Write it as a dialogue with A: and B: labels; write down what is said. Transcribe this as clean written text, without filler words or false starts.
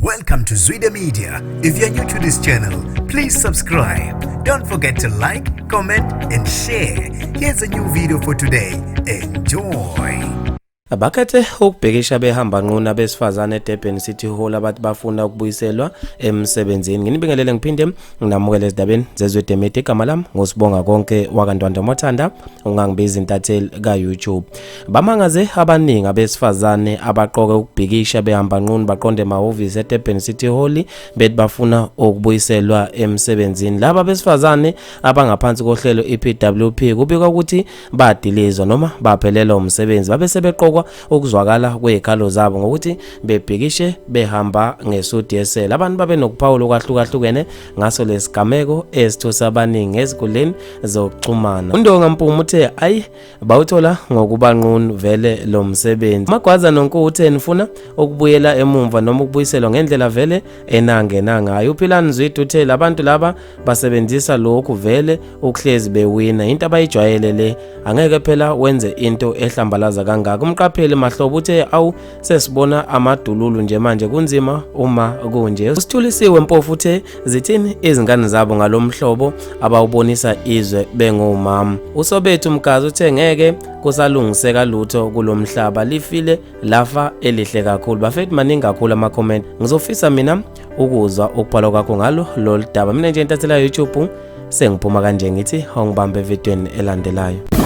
A: Welcome to Zwida Media. If you're new to this channel, please subscribe. Don't forget to like, comment and share. Here's a new video for today. Enjoy.
B: Abakhethe ukubhekisha behamba nquna besifazane eDurban City Hall abathi bafuna ukubuyiselwa emsebenzini. Nginibingelele ngiphinde nginamukele ezindabeni zezwede media. Igama lami ngosibonga konke wakantwanda Mothanda, ungangibiza intatheli ka YouTube. Bamangaze abaningi abesifazane abaqoke ukubhekisha behamba nquna baqonde emahhovisi eDurban City Hall bethi bafuna ukubuyiselwa emsebenzini. Laba besifazane abangaphansi kohlelo iPWP kubikwa ukuthi badilizwa noma baphelelwa umsebenzi babe sebeqoka ukuzwakala kwezikhalo zabo ngokuthi bebhekishe behamba ngeSUDSL. Abantu babe nokuphawula okwahlukahlukene ngaso lesigameko esithosa abaningi ezikoleni zokuxhumana. uNdonga Mpumi uthe ayi bawuthola ngokuba nqunu vele lo msebenzi. Magwaza noNkuthe nifuna ukubuyela emumva noma ukubuyiselwa ngendlela vele enangena ngayo. uPhilani Zwide uthe labantu laba basebenzisa lokhu vele ukuhlezi bewina into abayijwayele le, angeke phela wenze into ehlambalaza kangaka. Umqapheli Mahlobo uthe awu sesibona amadululu nje manje kunzima uma kunje. Usithulisiwe Mpofu uthe zithini izingane zabo ngalomhlobo abawubonisa izwe bengomama. uSobethu Mgazi uthe ngeke kusalungiseka lutho kulomhlaba, lifile lafa elihle kakhulu. Bafethu maningi kakhulu ama comment. Ngizofisa mina ukuzwa ukubhala kwakho ngalo lolu daba. Mina nje intathela YouTube sengiphuma kanje ngithi ngibambe evidweni elandelayo.